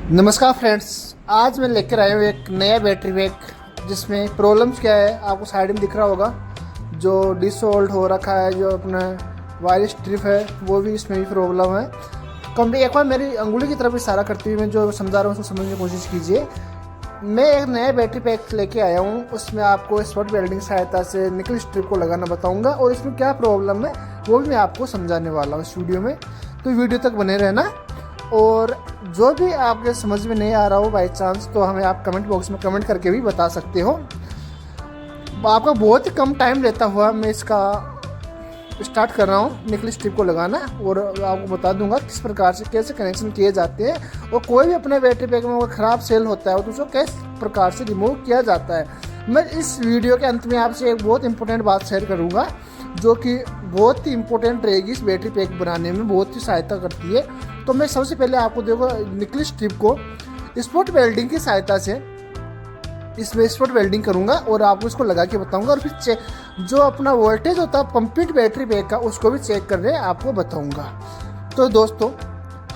नमस्कार फ्रेंड्स, आज मैं लेकर आया हूँ एक नया बैटरी पैक जिसमें प्रॉब्लम्स क्या है आपको साइड में दिख रहा होगा। जो डिसऑल्ट हो रखा है, जो अपना वायर स्ट्रिप है वो भी इसमें भी प्रॉब्लम है। कंपनी एक बार मेरी अंगुली की तरफ इशारा करते हुए मैं जो समझा रहा हूँ उसको समझने की कोशिश कीजिए। मैं एक नया बैटरी पैक लेके आया हूँ, उसमें आपको स्पॉट वेल्डिंग सहायता से निकल स्ट्रिप को लगाना बताऊँगा और इसमें क्या प्रॉब्लम है वो भी मैं आपको समझाने वाला हूँ इस वीडियो में। तो वीडियो तक बने रहना, और जो भी आपके समझ में नहीं आ रहा हो बाई चांस तो हमें आप कमेंट बॉक्स में कमेंट करके भी बता सकते हो। आपका बहुत ही कम टाइम लेता हुआ मैं इसका स्टार्ट कर रहा हूँ निकल स्ट्रिप को लगाना, और आपको बता दूंगा किस प्रकार से कैसे कनेक्शन किए जाते हैं और कोई भी अपने बैटरी पैक में वो ख़राब सेल होता है तो उसको किस प्रकार से रिमूव किया जाता है। मैं इस वीडियो के अंत में आपसे एक बहुत इंपॉर्टेंट बात शेयर करूँगा जो कि बहुत ही इंपॉर्टेंट रहेगी, इस बैटरी पैक बनाने में बहुत ही सहायता करती है। तो मैं सबसे पहले आपको देखो निकल स्ट्रिप को स्पॉट वेल्डिंग की सहायता से इसमें स्पॉट वेल्डिंग करूंगा और आपको इसको लगा के बताऊंगा, और फिर जो अपना वोल्टेज होता है कंप्लीट बैटरी पैक का उसको भी चेक करके आपको बताऊंगा। तो दोस्तों,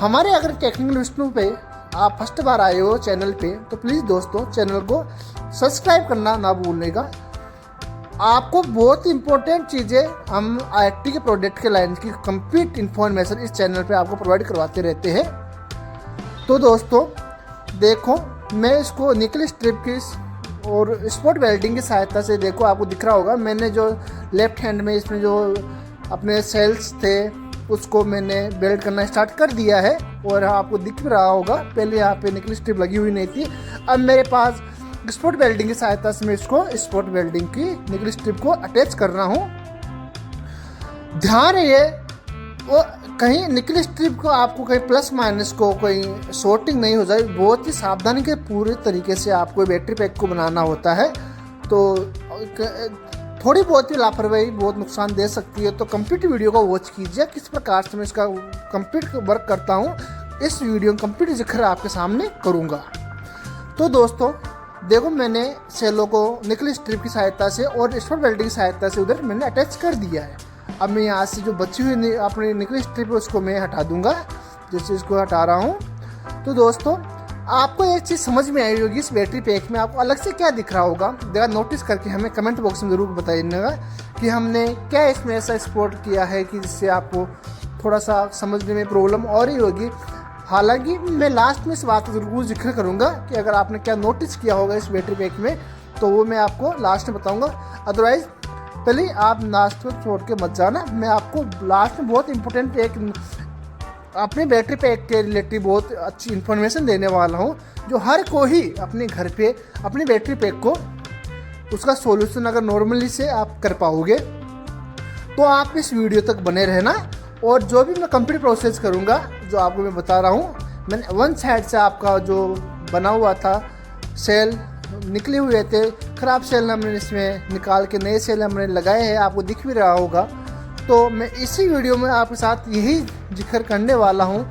हमारे अगर टेक्निकल विष्णु पे आप फर्स्ट बार आए हो चैनल पे तो प्लीज़ दोस्तों चैनल को सब्सक्राइब करना ना भूलिएगा। आपको बहुत इंपॉर्टेंट चीज़ें हम IIT के प्रोडक्ट के लाइन की कंप्लीट इन्फॉर्मेशन इस चैनल पे आपको प्रोवाइड करवाते रहते हैं। तो दोस्तों देखो, मैं इसको निकल स्ट्रिप की और स्पॉट वेल्डिंग की सहायता से, देखो आपको दिख रहा होगा मैंने जो लेफ्ट हैंड में इसमें जो अपने सेल्स थे उसको मैंने वेल्ड करना स्टार्ट कर दिया है, और आपको दिख रहा होगा पहले यहाँ पे निकल स्ट्रिप लगी हुई नहीं थी। अब मेरे पास स्पॉट वेल्डिंग की सहायता से मैं इसको स्पॉट वेल्डिंग की निकल स्ट्रिप को अटैच कर रहा हूँ। ध्यान रहे वो कहीं निकल स्ट्रिप को आपको कहीं प्लस माइनस को कोई शॉर्टिंग नहीं हो जाए। बहुत ही सावधानी के पूरे तरीके से आपको बैटरी पैक को बनाना होता है, तो थोड़ी बहुत ही लापरवाही बहुत नुकसान दे सकती है। तो कंप्लीट वीडियो को वॉच कीजिए किस प्रकार से मैं इसका कंप्लीट वर्क करता हूँ। इस वीडियो में कंप्लीट जिक्र आपके सामने करूँगा। तो दोस्तों देखो, मैंने सेलों को निकल स्ट्रिप की सहायता से और स्पॉट वेल्डिंग की सहायता से उधर मैंने अटैच कर दिया है। अब मैं यहाँ से जो बची हुई अपनी निकल स्ट्रिप है उसको मैं हटा दूंगा, जैसे इसको हटा रहा हूँ। तो दोस्तों आपको एक चीज़ समझ में आई होगी, इस बैटरी पैक में आपको अलग से क्या दिख रहा होगा, देखा नोटिस करके हमें कमेंट बॉक्स में ज़रूर बताइएगा कि हमने क्या इसमें ऐसा स्पॉट किया है कि जिससे आपको थोड़ा सा समझने में प्रॉब्लम और ही होगी। हालांकि मैं लास्ट में इस बात का ज़रूर जिक्र करूंगा कि अगर आपने क्या नोटिस किया होगा इस बैटरी पैक में तो वो मैं आपको लास्ट में बताऊंगा। अदरवाइज पहले आप लास्ट में छोड़ के मत जाना, मैं आपको लास्ट में बहुत इंपॉर्टेंट एक अपने बैटरी पैक के रिलेटिव बहुत अच्छी इन्फॉर्मेशन देने वाला हूँ जो हर कोई अपने घर पे अपनी बैटरी पैक को उसका सॉल्यूशन अगर नॉर्मली से आप कर पाओगे। तो आप इस वीडियो तक बने रहना, और जो भी मैं कंप्लीट प्रोसेस करूंगा जो आपको मैं बता रहा हूँ, मैंने वन साइड से आपका जो बना हुआ था सेल निकले हुए थे, ख़राब सेल हमने इसमें निकाल के नए सेल हमने लगाए हैं, आपको दिख भी रहा होगा। तो मैं इसी वीडियो में आपके साथ यही जिक्र करने वाला हूँ।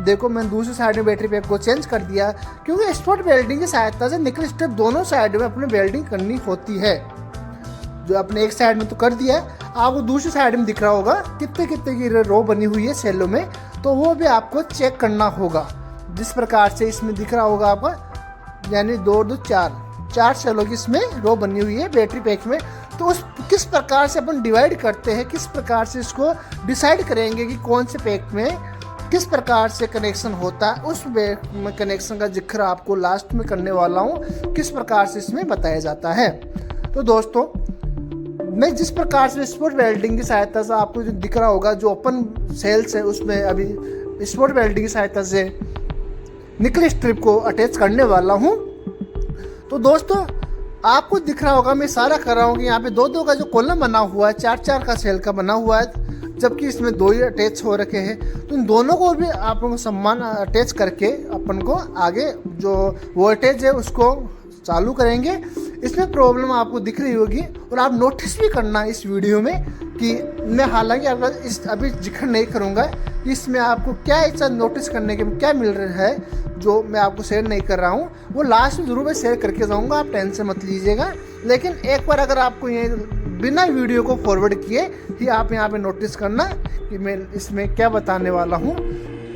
देखो मैंने दूसरी साइड में बैटरी पैक को चेंज कर दिया क्योंकि स्पॉट वेल्डिंग की सहायता से निकल स्ट्रिप दोनों साइड में अपनी वेल्डिंग करनी होती है। जो अपने एक साइड में तो कर दिया है, आपको दूसरी साइड में दिख रहा होगा कितने कितने की रो बनी हुई है सेलों में, तो वो भी आपको चेक करना होगा। जिस प्रकार से इसमें दिख रहा होगा आपका, यानी 2 2 4 सेलों की इसमें रो बनी हुई है बैटरी पैक में। तो उस किस प्रकार से अपन डिवाइड करते हैं, किस प्रकार से इसको डिसाइड करेंगे कि कौन से पैक में किस प्रकार से कनेक्शन होता है, उस कनेक्शन का जिक्र आपको लास्ट में करने वाला हूँ, किस प्रकार से इसमें बताया जाता है। तो दोस्तों मैं जिस प्रकार से स्पॉट वेल्डिंग की सहायता से आपको जो दिख रहा होगा जो ओपन सेल्स है उसमें अभी स्पॉट वेल्डिंग की सहायता से निकल स्ट्रिप को अटैच करने वाला हूँ। तो दोस्तों आपको दिख रहा होगा मैं इशारा कर रहा हूँ कि यहाँ पे 2 2 का जो कॉलम बना हुआ है, 4 4 का सेल का बना हुआ है, जबकि इसमें 2 ही अटैच हो रखे हैं। तो इन दोनों को भी आप लोगों को समान अटैच करके अपन को आगे जो वोल्टेज है उसको चालू करेंगे। इसमें प्रॉब्लम आपको दिख रही होगी, और आप नोटिस भी करना इस वीडियो में कि मैं हालांकि आपका इस अभी जिक्र नहीं करूँगा कि इसमें आपको क्या ऐसा नोटिस करने के क्या मिल रहा है जो मैं आपको शेयर नहीं कर रहा हूँ, वो लास्ट में ज़रूर मैं शेयर करके जाऊँगा, आप टेंशन मत लीजिएगा। लेकिन एक बार अगर आपको ये बिना वीडियो को फॉरवर्ड किए ही आप यहाँ पे नोटिस करना कि मैं इसमें क्या बताने वाला हूँ,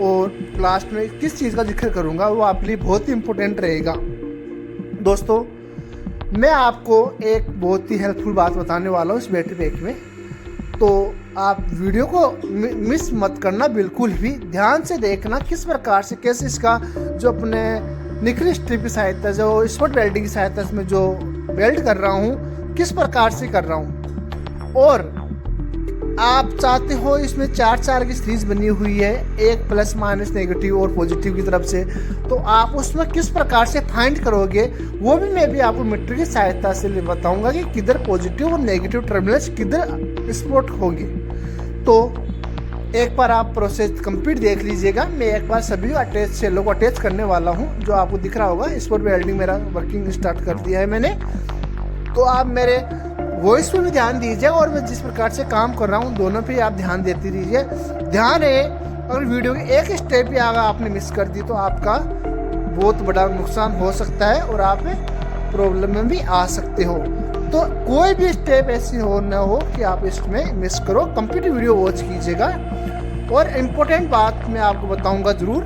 और लास्ट में किस चीज़ का जिक्र करूँगा वो आपके लिए बहुत ही इम्पोर्टेंट रहेगा। दोस्तों, मैं आपको एक बहुत ही हेल्पफुल बात बताने वाला हूँ इस बैटरी पैक में, तो आप वीडियो को मिस मत करना, बिल्कुल भी ध्यान से देखना किस प्रकार से कैसे इसका जो अपने निकल स्ट्रिप की सहायता, जो स्पॉट वेल्डिंग की सहायता इसमें जो वेल्ड कर रहा हूँ किस प्रकार से कर रहा हूँ। और आप चाहते हो इसमें 4 की सीरीज बनी हुई है, एक प्लस माइनस नेगेटिव और पॉजिटिव की तरफ से, तो आप उसमें किस प्रकार से फाइंड करोगे वो भी मैं भी आपको मीटर की सहायता से बताऊंगा कि किधर पॉजिटिव और नेगेटिव टर्मिनल्स किधर स्पॉट होंगे। तो एक बार आप प्रोसेस कंप्लीट देख लीजिएगा। मैं एक बार सभी अटैच सेलों को अटैच करने वाला हूँ, जो आपको दिख रहा होगा स्पॉट वेल्डिंग मेरा वर्किंग स्टार्ट कर दिया है मैंने। तो आप मेरे वॉइस पे भी ध्यान दीजिए और मैं जिस प्रकार से काम कर रहा हूँ दोनों पे आप ध्यान देते रहिए। ध्यान रहे, अगर वीडियो के एक स्टेप भी अगर आपने मिस कर दी तो आपका बहुत बड़ा नुकसान हो सकता है और आप प्रॉब्लम में भी आ सकते हो। तो कोई भी स्टेप ऐसी हो ना हो कि आप इसमें मिस करो, कंप्लीट वीडियो वॉच कीजिएगा। और इम्पोर्टेंट बात मैं आपको बताऊंगा ज़रूर,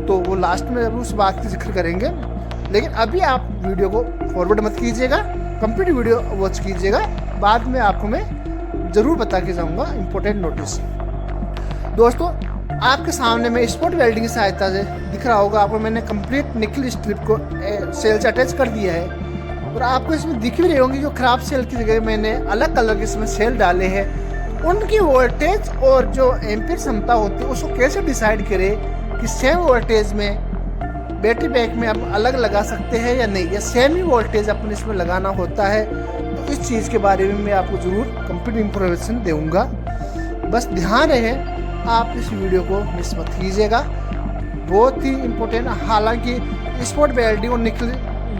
तो वो लास्ट में उस बात की जिक्र करेंगे, लेकिन अभी आप वीडियो को फॉरवर्ड मत कीजिएगा, कंप्लीट वीडियो वॉच कीजिएगा। बाद में आपको मैं ज़रूर बता के जाऊँगा इम्पोर्टेंट नोटिस। दोस्तों, आपके सामने में स्पॉट वेल्डिंग की सहायता से दिख रहा होगा आपको, मैंने कंप्लीट निकल स्ट्रिप को सेल से अटैच कर दिया है। और आपको इसमें दिख भी रही होंगी जो खराब सेल की जगह मैंने अलग कलर के इसमें सेल डाले हैं, उनकी वोल्टेज और जो एम्पीयर क्षमता होती है उसको कैसे डिसाइड करें कि सेम वोल्टेज में बैटरी पैक में आप अलग लगा सकते हैं या नहीं, या सेम ही वोल्टेज अपन इसमें लगाना होता है। तो इस चीज़ के बारे में मैं आपको ज़रूर कंप्लीट इंफॉर्मेशन दूंगा। बस ध्यान रहे, आप इस वीडियो को मिस मत कीजिएगा, बहुत ही इम्पोर्टेंट। हालांकि स्पॉट वेल्डिंग और निकल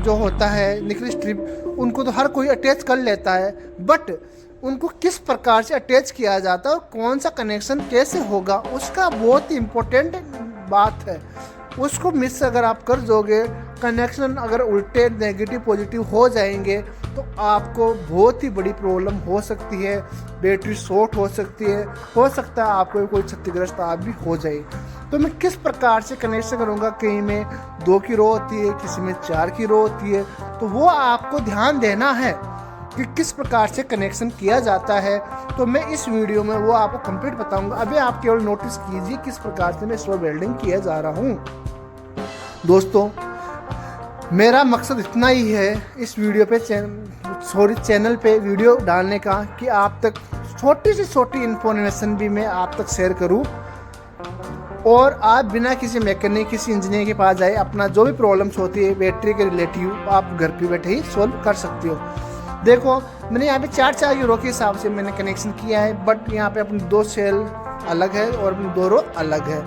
जो होता है निकल स्ट्रिप, उनको तो हर कोई अटैच कर लेता है, बट उनको किस प्रकार से अटैच किया जाता है और कौन सा कनेक्शन कैसे होगा उसका बहुत ही इम्पोर्टेंट बात है। उसको मिस अगर आप कर दोगे, कनेक्शन अगर उल्टे नेगेटिव पॉजिटिव हो जाएंगे तो आपको बहुत ही बड़ी प्रॉब्लम हो सकती है, बैटरी शॉर्ट हो सकती है, हो सकता है आपको कोई क्षतिग्रस्त आप भी हो जाए। तो मैं किस प्रकार से कनेक्शन करूँगा, कहीं में 2 की रो होती है, किसी में 4 की रो होती है, तो वो आपको ध्यान देना है कि किस प्रकार से कनेक्शन किया जाता है। तो मैं इस वीडियो में वो आपको कंप्लीट बताऊंगा। अभी आप केवल नोटिस कीजिए किस प्रकार से मैं स्पॉट वेल्डिंग किया जा रहा हूँ। दोस्तों, मेरा मकसद इतना ही है इस वीडियो पे चैनल पे वीडियो डालने का कि आप तक छोटी से छोटी इन्फॉर्मेशन भी मैं आप तक शेयर करूं और आप बिना किसी मैकेनिक किसी इंजीनियर के पास जाए अपना जो भी प्रॉब्लम्स होती है बैटरी के रिलेटिव आप घर पे बैठे ही सॉल्व कर सकते हो। देखो, मैंने यहाँ पे 4 की रो के हिसाब से मैंने कनेक्शन किया है, बट यहाँ पे अपनी 2 सेल अलग है और अपनी 2 रो अलग है।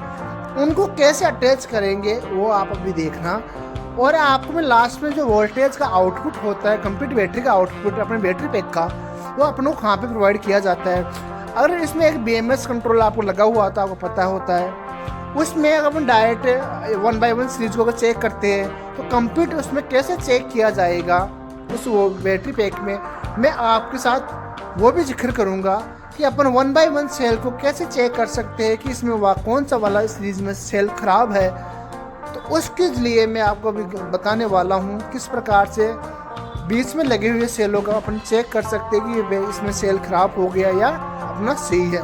उनको कैसे अटैच करेंगे वो आप अभी देखना। और आपको मैं लास्ट में जो वोल्टेज का आउटपुट होता है, कंप्लीट बैटरी का आउटपुट अपने बैटरी पैक का, वो अपनों को कहाँ पे प्रोवाइड किया जाता है। अगर इसमें एक BMS कंट्रोल आपको लगा हुआ होता है, आपको पता होता है, उसमें अगर अपन डायरेक्ट 1x1 सीरीज को अगर चेक करते हैं तो कंप्लीट उसमें कैसे चेक किया जाएगा उस वो बैटरी पैक में मैं आपके साथ वो भी जिक्र करूँगा कि अपन 1x1 सेल को कैसे चेक कर सकते हैं कि इसमें कौन सा वाला सीरीज में सेल खराब है। तो उसके लिए मैं आपको अभी बताने वाला हूँ किस प्रकार से बीच में लगे हुए सेलों का अपन चेक कर सकते हैं कि इसमें सेल खराब हो गया या अपना सही है।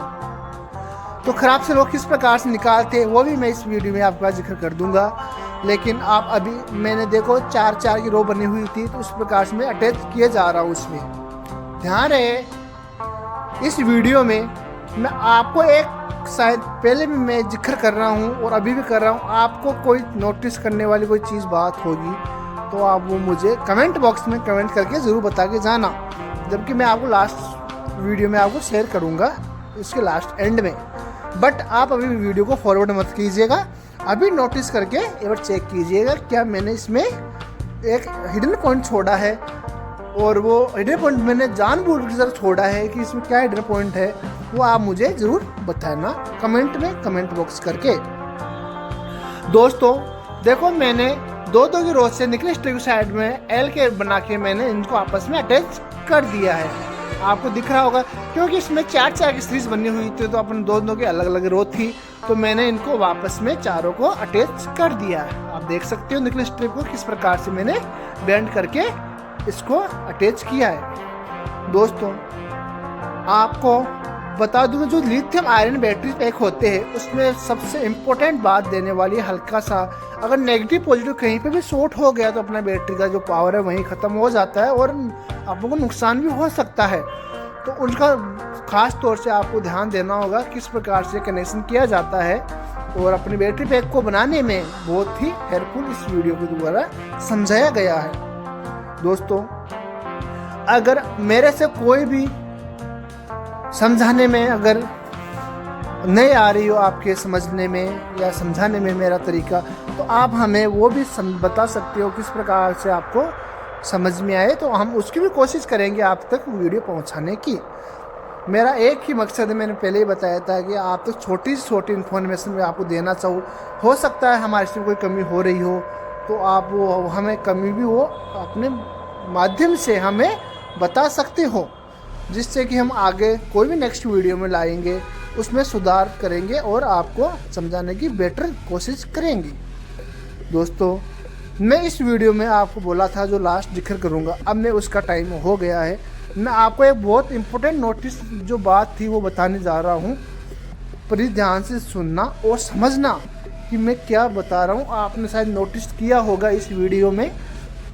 तो खराब सेल वो किस प्रकार से निकालते हैं वो भी मैं इस वीडियो में आपका जिक्र कर दूंगा। लेकिन आप अभी मैंने देखो 4 की रो बनी हुई थी, तो इस प्रकार से मैं अटैच किए जा रहा हूँ इसमें। ध्यान रहे, इस वीडियो में मैं आपको एक शायद पहले भी मैं जिक्र कर रहा हूँ और अभी भी कर रहा हूँ, आपको कोई नोटिस करने वाली कोई चीज़ बात होगी तो आप वो मुझे कमेंट बॉक्स में कमेंट करके ज़रूर बता के जाना, जबकि मैं आपको लास्ट वीडियो में आपको शेयर करूँगा इसके लास्ट एंड में। बट आप अभी वीडियो को फॉरवर्ड मत कीजिएगा, अभी नोटिस करके एक बार चेक कीजिएगा क्या मैंने इसमें एक हिडन पॉइंट छोड़ा है, और वो हिडन पॉइंट मैंने जानबूझ के छोड़ा है कि इसमें क्या हिडन पॉइंट है वो आप मुझे ज़रूर बताना कमेंट में, कमेंट बॉक्स करके। दोस्तों देखो, मैंने 2 की रो से निकले स्ट्रिप साइड में एल के बना के मैंने इनको आपस में अटैच कर दिया है। आपको दिख रहा होगा, क्योंकि इसमें 4 की सीरीज बनी हुई थी तो अपन दोनों की अलग अलग रो थी, तो मैंने इनको वापस में चारों को अटैच कर दिया है। आप देख सकते हो निकल स्ट्रिप को किस प्रकार से मैंने बेंड करके इसको अटैच किया है। दोस्तों आपको बता दूं, जो लिथियम आयरन बैटरी पैक होते हैं उसमें सबसे इम्पोर्टेंट बात देने वाली है, हल्का सा अगर नेगेटिव पॉजिटिव कहीं पे भी शॉर्ट हो गया तो अपना बैटरी का जो पावर है वहीं ख़त्म हो जाता है और आप लोगों को नुकसान भी हो सकता है। तो उनका खास तौर से आपको ध्यान देना होगा किस प्रकार से कनेक्शन किया जाता है, और अपनी बैटरी पैक को बनाने में बहुत ही हेल्पफुल इस वीडियो के द्वारा समझाया गया है। दोस्तों अगर मेरे से कोई भी समझाने में अगर नहीं आ रही हो आपके समझने में या समझाने में मेरा तरीका, तो आप हमें वो भी बता सकते हो किस प्रकार से आपको समझ में आए, तो हम उसकी भी कोशिश करेंगे आप तक वीडियो पहुंचाने की। मेरा एक ही मकसद है, मैंने पहले ही बताया था कि आप तक छोटी से छोटी इन्फॉर्मेशन में आपको देना चाहूँ। हो सकता है हमारे इसमें कोई कमी हो रही हो तो आप वो हमें कमी भी वो अपने माध्यम से हमें बता सकते हो, जिससे कि हम आगे कोई भी नेक्स्ट वीडियो में लाएंगे उसमें सुधार करेंगे और आपको समझाने की बेटर कोशिश करेंगे। दोस्तों मैं इस वीडियो में आपको बोला था जो लास्ट जिक्र करूंगा, अब मैं उसका टाइम हो गया है। मैं आपको एक बहुत इम्पोर्टेंट नोटिस जो बात थी वो बताने जा रहा हूँ, प्लीज़ ध्यान से सुनना और समझना कि मैं क्या बता रहा हूँ। आपने शायद नोटिस किया होगा इस वीडियो में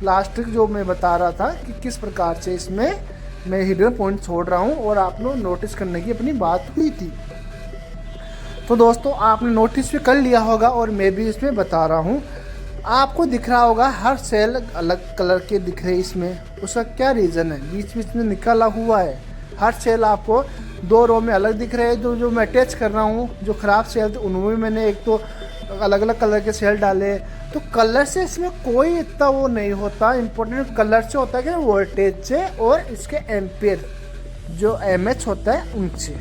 लास्ट तक जो मैं बता रहा था कि किस प्रकार से इसमें मैं हिडन पॉइंट छोड़ रहा हूँ और आप लोग नोटिस करने की अपनी बात हुई थी। तो दोस्तों आपने नोटिस भी कर लिया होगा और मैं भी इसमें बता रहा हूँ। आपको दिख रहा होगा हर सेल अलग कलर के दिख रहे हैं इसमें, उसका क्या रीज़न है, बीच बीच में निकाला हुआ है। हर सेल आपको 2 रो में अलग दिख रहे हैं। जो मैं अटैच कर रहा हूँ जो ख़राब सेल थे उनमें मैंने एक तो अलग अलग कलर के सेल डाले। तो कलर से इसमें कोई इतना वो नहीं होता, इम्पोर्टेंट कलर से होता है कि वोल्टेज से और इसके एम्पेयर जो एमएच होता है उनसे।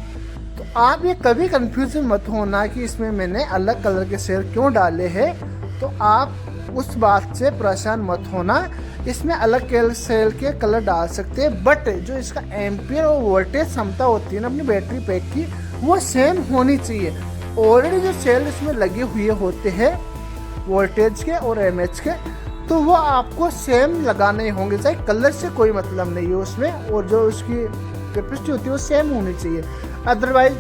तो आप ये कभी कंफ्यूजन मत होना कि इसमें मैंने अलग कलर के सेल क्यों डाले हैं, तो आप उस बात से परेशान मत होना। इसमें अलग सेल के कलर डाल सकते हैं, बट जो इसका एम्पियर और वोल्टेज क्षमता होती है ना अपनी बैटरी पैक की, वो सेम होनी चाहिए। ऑलरेडी जो सेल इसमें लगे हुए होते हैं वोल्टेज के और एमएच के, तो वो आपको सेम लगाने होंगे, चाहे कलर से कोई मतलब नहीं है उसमें, और जो उसकी कैपेसिटी होती है वो सेम होनी चाहिए। अदरवाइज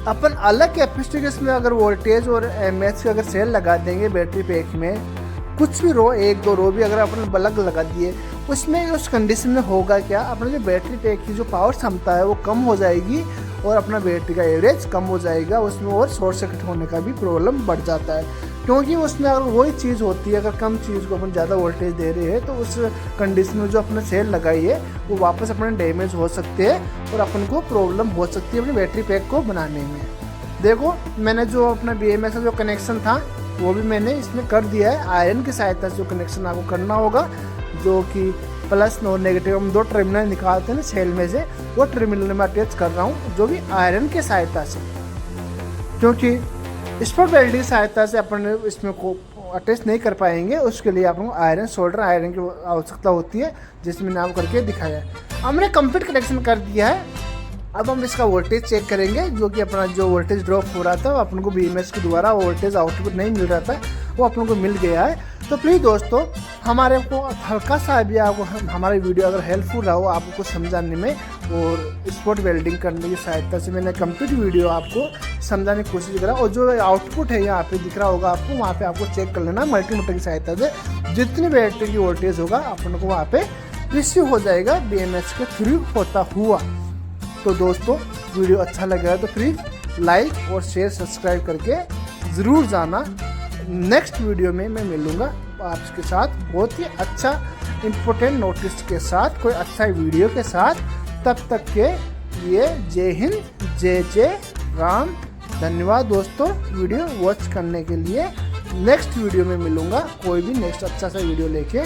अपन अलग कैपेसिटी के इसमें अगर वोल्टेज और एमएच के अगर सेल लगा देंगे बैटरी पैक में, कुछ भी रो 1-2 रो भी अगर अपन बल्ब लगा दिए, उसमें उस कंडीशन में होगा क्या, अपना जो बैटरी पैक की जो पावर क्षमता है वो कम हो जाएगी और अपना बैटरी का एवरेज कम हो जाएगा उसमें, और शॉर्ट सर्किट होने का भी प्रॉब्लम बढ़ जाता है। क्योंकि उसमें अगर वही चीज़ होती है, अगर कम चीज़ को अपन ज़्यादा वोल्टेज दे रहे हैं तो उस कंडीशन में जो अपने सेल लगाई है वो वापस अपने डैमेज हो सकते हैं और अपन को प्रॉब्लम हो सकती है अपनी बैटरी पैक को बनाने में। देखो मैंने जो अपना BMS का जो कनेक्शन था वो भी मैंने इसमें कर दिया है। आयरन की सहायता से जो कनेक्शन आपको करना होगा, जो कि प्लस और नेगेटिव हम 2 टर्मिनल निकालते हैं ना सेल में से, वो टर्मिनल में अटैच कर रहा हूँ जो भी आयरन की सहायता से, क्योंकि स्पॉट वेल्डिंग की सहायता से अपन इसमें को अटैच नहीं कर पाएंगे। उसके लिए आप लोग आयरन सोल्डर आयरन की आवश्यकता होती है, जिसमें मैंने आपको करके दिखाया है। हमने कंप्लीट कनेक्शन कर दिया है। अब हम इसका वोल्टेज चेक करेंगे, जो कि अपना जो वोल्टेज ड्रॉप हो रहा था अपन को BMS के द्वारा वोल्टेज आउटपुट नहीं मिल रहा था वो अपन को मिल गया है। तो प्लीज़ दोस्तों हमारे को हल्का सा भी आपको हमारी वीडियो अगर हेल्पफुल रहा हो आपको समझाने में और स्पॉट वेल्डिंग करने की सहायता से, मैंने कंप्लीट वीडियो आपको समझाने की कोशिश करा। और जो आउटपुट है यहाँ पे दिख रहा होगा आपको, वहाँ पे आपको चेक कर लेना मल्टीमीटर की सहायता से, जितनी बैटरी की वोल्टेज होगा अपन को वहाँ पे रिसीव हो जाएगा BMS के थ्रू होता हुआ। तो दोस्तों वीडियो अच्छा लगा है तो प्लीज़ लाइक और शेयर सब्सक्राइब करके ज़रूर जाना। नेक्स्ट वीडियो में मैं मिलूँगा आपके साथ बहुत ही अच्छा इम्पोर्टेंट नोटिस के साथ, कोई अच्छा वीडियो के साथ। तब तक के लिए जय हिंद, जय राम। धन्यवाद दोस्तों वीडियो वॉच करने के लिए। नेक्स्ट वीडियो में मिलूँगा कोई भी नेक्स्ट अच्छा सा वीडियो लेके।